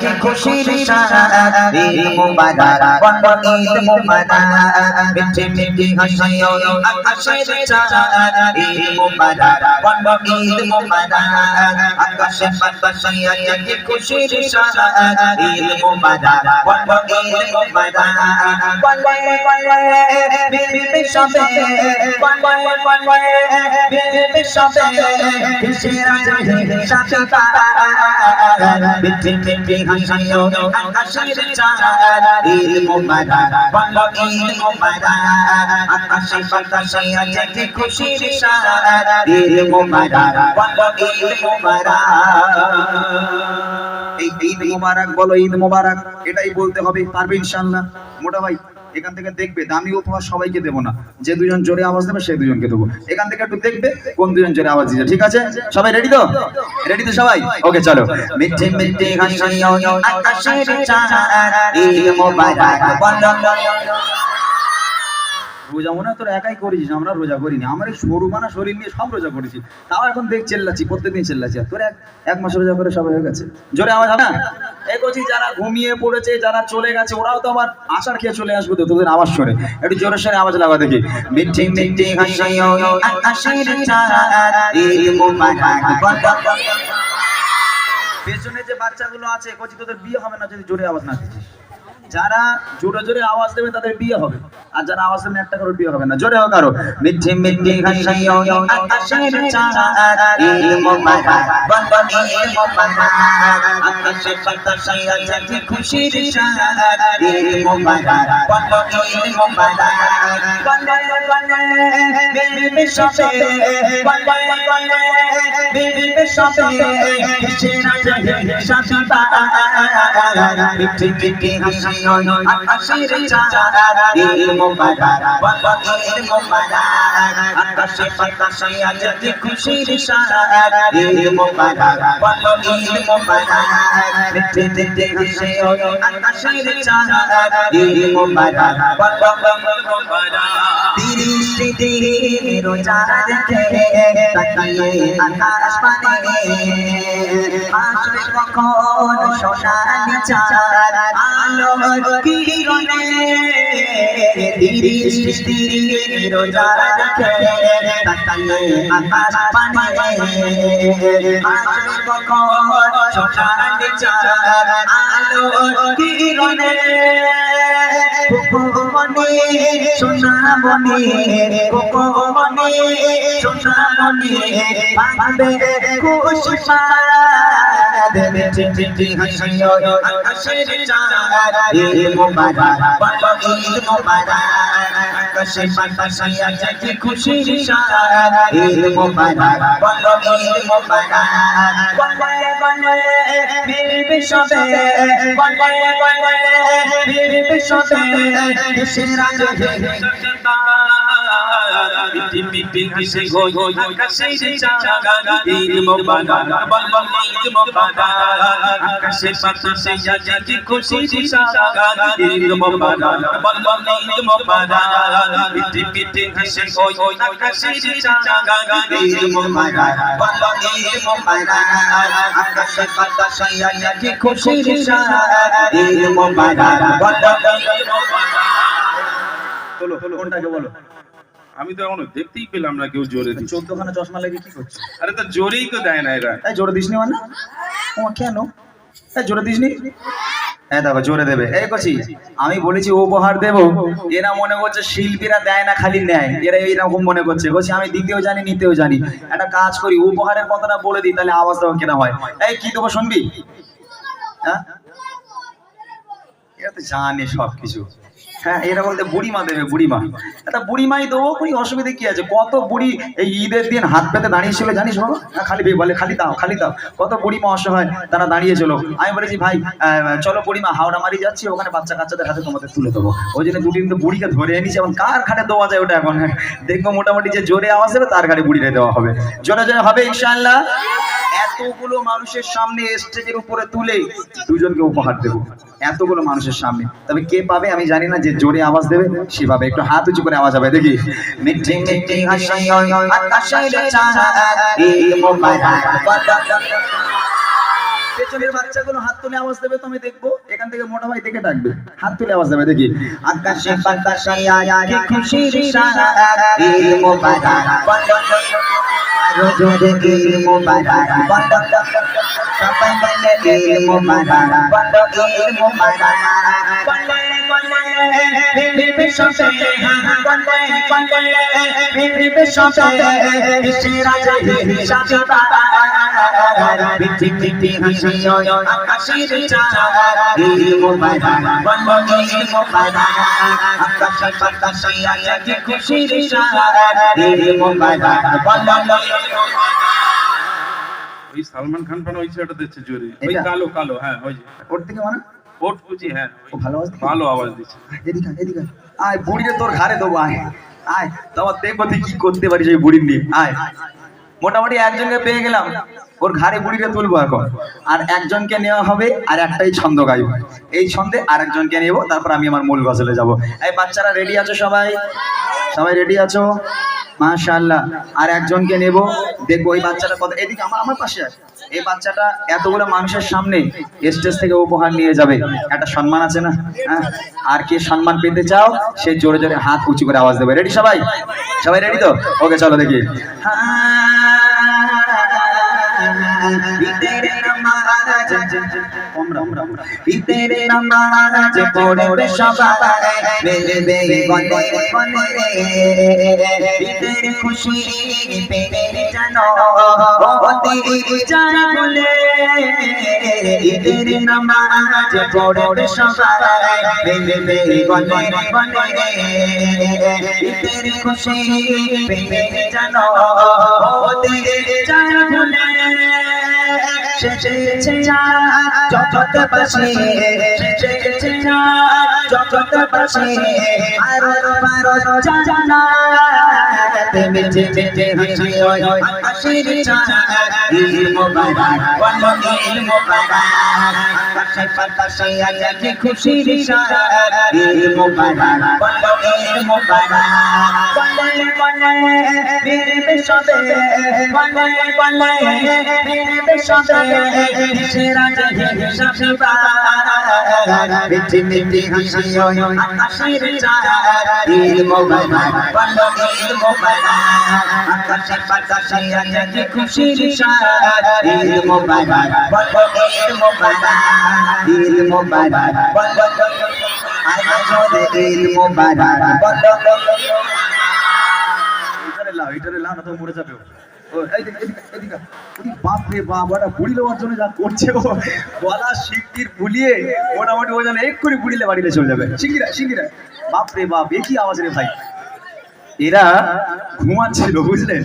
কি খুশির সারাত ঈদ মুবারক বলো ঈদ মুবারক মিঠে মিঠে হাসিও আকাশের চাঁদ ঈদ মুবারক বলো ঈদ মুবারক আকাশে বাতাসে কি খুশির সারাত ঈদ মুবারক বলো ঈদ মুবারক বলে বলে বিবি সবে বলে বলে বিবি সবে খুশির সাথে মিঠে মিঠে হাসিও আকাশের চাঁদ ঈদ মুবারক বলো ঈদ মুবারক আকাশে বাতাসে কি খুশির সারাত ঈদ মুবারক বলো ঈদ মুবারক। এই ঈদ মুবারক বলো ঈদ মুবারক এটাই বলতে হবে, পারবে ইনশাআল্লাহ। মোটা ভাই এখান থেকে দেখবে, দামি উপহার সবাইকে দেবো না, যে দুজন জোরে আওয়াজ দেবে সেই দুজনকে দেবো। এখান থেকে একটু দেখবে কোন দুজন জোরে আওয়াজ দিচ্ছে, ঠিক আছে? সবাই রেডি তো? রেডি তো সবাই? ওকে চলো। মিঠে মিঠে হাসিও আকাশের চাঁদ ঈদ মুবারক বলো। রোজা মনে হয় তোর একাই করেছিস, আমরা রোজা করিনি। আমার এই সরুমানা শরীর নিয়ে সব রোজা করেছি, তাও এখন দেখ চেল্লাচ্ছি, প্রত্যেকদিন চেল্লাচ্ছি। আর তোর এক মাস রোজা করে সবাই হয়ে গেছে। জোরে আওয়াজ হবে না? এই করছি যারা ঘুমিয়ে পড়েছে, যারা চলে গেছে, ওরাও তো আমার আশার খেয়ে চলে আসবে তো তোদের আওয়াজ সরে। একটু জোরে সরে আওয়াজ লাগা দেখি। মিঠে মিঠে হাসিও আকাশের চাঁদ ঈদ মুবারক বলো। পেছনে যে বাচ্চাগুলো আছে কচি, তোদের বিয়ে হবে না যদি জোরে আওয়াজ না দিচ্ছিস। যারা জোরে জোরে আওয়াজ দেবে তাদের বিয়ে হবে, আর যারা আওয়াজ দেবে একটা করে বিয়ে হবে না। জোরে হোক আরো। মিঠে মিঠে হাসিও আকাশের চাঁদ ঈদ মুবারক বলো ঈদ মুবারক আকাশে বাতাসে কি খুশির সারাত ঈদ মুবারক বলো ঈদ মুবারক বলে বলে বিবি সবে বলে বলে বিবি সবে খুশির সাথে মিঠে মিঠে হাসিও আকাশের চাঁদ ঈদ মুবারক বলো ঈদ মুবারক আকাশে বাতাসে কি খুশির সারাত ঈদ মুবারক বলো ঈদ মুবারক মিঠে মিঠে হাসিও আকাশের চাঁদ ঈদ মুবারক বলো ঈদ মুবারক। 30 দিন রোজা রেখে তাকিয়ে আকাশ পানে আসবে কখন সোনালি চাঁদ আলোর কিরণে। 30 দিন রোজা রেখে তাকিয়ে আকাশ পানে আসবে কখন সোনালি চাঁদ আলোর কিরণে। কোকোমনি সোনামনি কোকোমনি সোনামনি পাবে খুশি পাদ মিঠে মিঠে হাসিও আকাশের চাঁদ ঈদ মুবারক বলো ঈদ মুবারক আকাশে বাতাসে কি খুশির সারাত ঈদ মুবারক বলো ঈদ মুবারক বলে বলে বিবি সবে বলে বলে বিবি সবে মিঠে মিঠে হাসিও আকাশের চাঁদ ঈদ মুবারক বলো ঈদ মুবারক আকাশে বাতাসে কি খুশির সারাত ঈদ মুবারক বলো ঈদ মুবারক মিঠে মিঠে হাসিও আকাশের চাঁদ ঈদ মুবারক বলো ঈদ মুবারক আকাশে বাতাসে কি খুশির সারাত ঈদ মুবারক বলো ঈদ মুবারক। বলো কোনটাকে বলো? আমি তো এখনো দেখতেই পেলাম না কেউ জোরে দিচ্ছে। 14খানা চশমা লাগে কি করছে? আরে তো জোরেই তো দেয় না এরা। এই জোরে দিসনি মানে? ও কেন? এই জোরে দিসনি? হ্যাঁ দেখো জোরে দেবে। এই কচি আমি বলেছি উপহার দেব, এরা মনে করছে শিল্পীরা দেয় না খালি নেয়, এরা এইরকম মনে করছে। কচি আমি দিতেও জানি নিতেও জানি। একটা কাজ করি, উপহারের কথাটা বলে দিই, তাহলে আওয়াজ দেওয়া কেনা হয়। এই কি দেবো শুনবি? হ্যাঁ এরা তো জানে সব কিছু। হ্যাঁ এরা বলতে বুড়িমা দেবে, বুড়িমা। একটা বুড়িমাই দেবো, কোনো অসুবিধা কি আছে? কত বুড়ি এই ঈদের দিন হাত পেতে দাঁড়িয়েছিল জানিস বাবা? খালি বলে খালি দাও খালি দাও। কত বুড়িমা অসহায় তারা দাঁড়িয়েছিল। আমি বলেছি ভাই চলো বুড়িমা হাওড়া মারি যাচ্ছি, ওখানে বাচ্চা কাচ্চাদের হাতে তোমাদের তুলে দেবো। ওই জন্য দুটি কিন্তু বুড়িকে ধরে এনেছি। এখন কার ঘাটে দেওয়া যায় ওটা এখন দেখবো। মোটামুটি যে জোরে আওয়াজ দেবে তার ঘাটে বুড়িরে দেওয়া হবে। জোরে জোরে হবে ইনশাআল্লাহ। এতগুলো মানুষের সামনে স্টেজের উপরে তুলে দুজনকে উপহার দেবো, এতগুলো মানুষের সামনে। তবে কে পাবে আমি জানি না, যে জোরে আওয়াজ দেবে সে পাবে। একটু হাত উঁচু করে আওয়াজ হবে দেখি। মিঠে মিঠে হাসিও আকাশের চাঁদ ঈদ মুবারক বলো পেছনের বাচ্চাগুলো হাত তুলে আওয়াজ দেবে, তুমি দেখবো এখান থেকে মোটা ভাই দেখে ডাকবে, হাত তুলে আওয়াজ দেবে দেখি। আকাশে বাতাসে আয়াকে খুশির সারা ঈদ মোবারক রোজ ঈদ মোবারক সবাই বলে ঈদ মোবারক ঈদ মোবারক ওই সালমান খান পান ওই ছেলেটা দিচ্ছে জোরে, ওই এটা? কালো কালো, হ্যাঁ ওই যে ওর থেকে মানে ওট বুঝি, হ্যাঁ ও ভালো আওয়াজ দিচ্ছে। ভালো আওয়াজ দিচ্ছে। এদিকে আয়, এদিকে আয়। আয় বুড়িরে তোর ঘাড়ে দেবো, আয় আয় তোমার দেখবো তুই কি করতে পারিস এই বুড়ির নিয়ে। আয় মোটামুটি একজনকে পেয়ে গেলাম, ওর ঘাড়ে বুড়িরে তুলবো এখন, আর একজনকে নেওয়া হবে আর একটাই ছন্দ গাইব, এই ছন্দে আর একজনকে নেবো, তারপর আমি আমার মূল গজলে যাব। এই বাচ্চারা রেডি আছো সবাই? সবাই রেডি আছো? মাশাআল্লাহ। আর একজনকে নেব, দেখবো ওই বাচ্চাটা কত, এদিকে আমার পাশে আছে। এই বাচ্চাটা এতগুলো মানুষের সামনে স্টেজ থেকে উপহার নিয়ে যাবে, একটা সম্মান আছে না? হ্যাঁ, আর কে সম্মান পেতে চাও সে জোরে জোরে হাত উঁচু করে আওয়াজ দেবে। রেডি সবাই? সবাই রেডি তো? ওকে চলো দেখি। ঈদের নামাজ পড়বে সবাই মিলবে গলে গলে, ঈদের খুশি পেয়ে জানো হতে চাই বলে, ঈদের নামাজ পড়বে সবাই মিলবে গলে গলে, ঈদের খুশি পেয়ে জানো হতে চাই বলে, জগৎ পাশে জগৎ পাশে আরো পারো জানা মিছে মিছে হাসি হয় হাসির ঈদ মোবারক বলো ঈদ মোবারক আকাশে বাতাসে আজকে খুশির সারা ঈদ মোবারক বলো ঈদ মোবারক বলে বলে ফিরবে সবে বলে বলে ফিরবে সবে সেরা জাগে শাশিবা মিছে মিছে হাসি হয় হাসির ঈদ মোবারক বলো ঈদ মোবারক আকাশে বাতাসে আজকে খুশির সারা ঈদ মোবারক বলো ঈদ মোবারক ঈদ মোবারক বলো আজ ঈদ মোবারক বলো। এটারে লাও না তো মরে যাবে। ও এই দেখ এদিকে বাপ রে বাপ, ওটা বুড়ি লওয়ার জন্য যা করছে ও, গলা শিগগির বুলিয়ে মোটামুটি ও জানে এক্ষুনি বুড়িলে বাড়িতে চলে যাবে। শিগগিরা বাপ রে বাপ, এ কি আওয়াজ রে ভাই। এরা ঘুমাচ্ছিল বুঝলেন,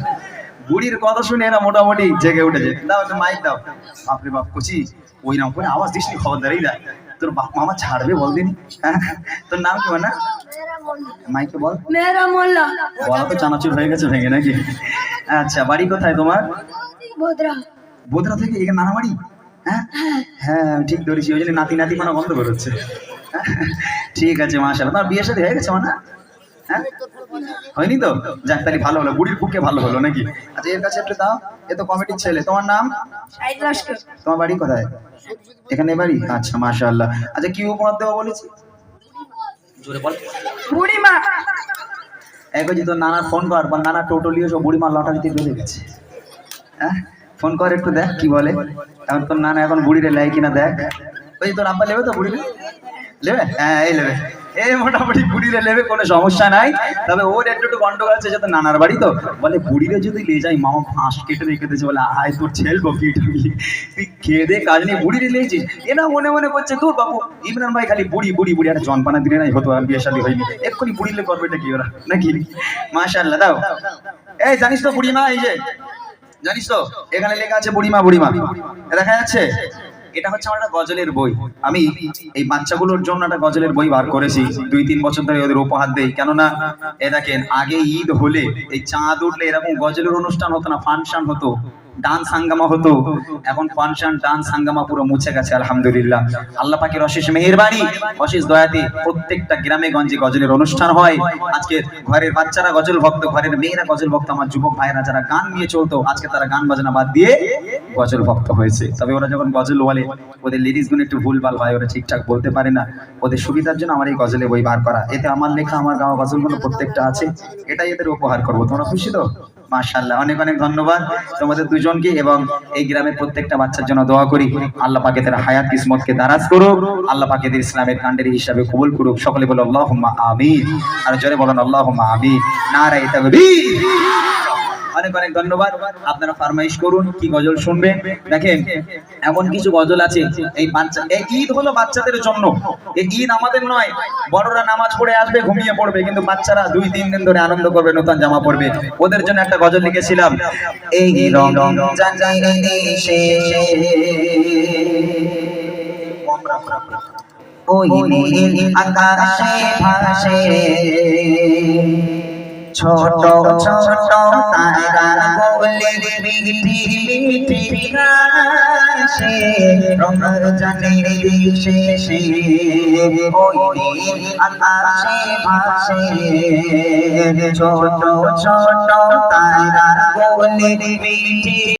বুড়ির কথা শুনে এরা মোটামুটি জেগে উঠেছে। দাও একটা মাইক দাও। বাপ রে বাপ কচি ওই নাম করে আওয়াজ দিস নি, খবরদার। এই দেখ তোর বাপ মামা ছাড়বে বল দিনি। তোর নাম কি না? মাইকে বল। মেরা মোল্লা। বলা তো চানাচুর হয়ে গেছে ভেঙে নাকি? আচ্ছা, বাড়ি কোথায় তোমার? বোদরা। বোদরা থেকে এখানে নানা বাড়ি? হ্যাঁ হ্যাঁ ঠিক ধরেছি, ওই জন্য নাতি নাতি মানে বন্ধ করে হচ্ছে। ঠিক আছে মাশাআল্লাহ। তোমার বিয়ে সাথে হয়ে গেছে মানে? হ্যাঁ হয়নি তো? যাক তাহলে ভালো হলো, বুড়ির পক্ষে ভালো হলো নাকি? আচ্ছা এর কাছে একটু দাও, এ তো কমিটির ছেলে। তোমার নাম? শাহিদ লস্কর। তোমার বাড়ি কোথায়? এখানে বাড়ি? আচ্ছা মাশাআল্লাহ। আচ্ছা কি উপহার দেবো বলেছি? জোরে বল। বুড়িমা। একবার তো নানার ফোন কর, বা নানা টোটলি সব বুড়িমা লটারিতে বেঁধে গেছে। হ্যাঁ ফোন কর একটু, দেখ কি বলে। এখন তোর নানা এখন বুড়িরে লেয় কিনা দেখ। ওই তোর আব্বা নেবে তো বুড়িরে? নেবে? হ্যাঁ এই নেবে, এই মোটামুটি বুড়িরে নেবে, কোনো সমস্যা নাই। তবে ওর একটু গন্ডগোল আছে, যাতে নানার বাড়ি তো বলে বুড়িরে যদি লে যাই মামা ফাঁস কেটে রেখে দিয়েছে, বলে আয় তোর ছেলবো পিঠ তুই খেয়ে দে কাজ নেই, বুড়িরে লেছিস। এরা মনে মনে করছে তোর বাবু ইমরান ভাই খালি বুড়ি বুড়ি বুড়ি, একটা জনপানা দিলে নাই হতো, আর বিয়ে শাদী হয়নি, এক্ষুনি বুড়িলে করবে এটা কি ওরা নাকি? মাশাআল্লাহ। দাও। এই জানিস তো বুড়িমা, এই যে জানিস তো এখানে লেখা আছে বুড়িমা বুড়িমা, দেখা যাচ্ছে? এটা হচ্ছে আমার একটা গজলের বই। আমি এই বাচ্চাগুলোর জন্য একটা গজলের বই বার করেছি, 2-3 বছর ধরে ওদের উপহার দেই। কেননা এ দেখেন আগে ঈদ হলে এই চাঁদ উঠলে এরকম গজলের অনুষ্ঠান হতো না, ফাংশন হতো ডান্স হাঙ্গামা হতো, এখন ফাংশন ডান্স হাঙ্গামা পুরো মুছে গেছে আলহামদুলিল্লাহ। আল্লাহ পাকের অশেষ মেহেরবানি, অশেষ দয়াতে প্রত্যেকটা গ্রামে গঞ্জে গজলের অনুষ্ঠান হয়। আজকে ঘরের বাচ্চারা গজল ভক্ত, ঘরের মেয়েরা গজল ভক্ত, আমার যুবক ভাইরা যারা গান নিয়ে চলতো আজকে তারা গান বাজনা বাদ দিয়ে গজল ভক্ত হয়েছে। তবে ওরা যখন গজল বলে ওদের লিরিক্স গুলো একটু ভুলভাল হয়, ওরা ঠিকঠাক বলতে পারে না, ওদের সুবিধার জন্য আমার এই গজলে বই বার করা, এতে আমার লেখা আমার গাওয়া গজলগুলো প্রত্যেকটা আছে, এটাই এদের উপহার করবো। তোমরা খুশি তো? মাশাআল্লাহ, অনেক অনেক ধন্যবাদ তোমাদের দুজনকে, এবং এই গ্রামের প্রত্যেকটা বাচ্চার জন্য দোয়া করি আল্লাহ পাক এদের হায়াত কিসমতকে দারাজ করুক, আল্লাহ পাক এদের ইসলামের কান্ডারি হিসাবে কবুল করুক। সকলে বলো আল্লাহুম্মা আমিন, আর জোরে বলেন আল্লাহুম্মা আমিন। নারায়ে তাকবীর। অনেক অনেক ধন্যবাদ। আপনারা ফরমাইশ করুন কি গজল শুনবেন। দেখেন এমন কিছু গজল আছে, এই বাচ্চা, এই ঈদ হলো বাচ্চাদের জন্য, এই ঈদ আমাদের নয়। বড়রা নামাজ পড়ে আসবে ঘুমিয়ে পড়বে, কিন্তু বাচ্চারা 2-3 দিন ধরে আনন্দ করবে, নতুন জামা পরবে। ওদের জন্য একটা গজল লিখেছিলাম, এই রমজান এসে ওই নীল আকাশে ভাসে ছোট ছোট তারা বলে মিঠি মিঠি গাছে, রমজানের দিশে ওই নীল আকাশে ভাসে ছোট ছোট তারা বলে মিঠি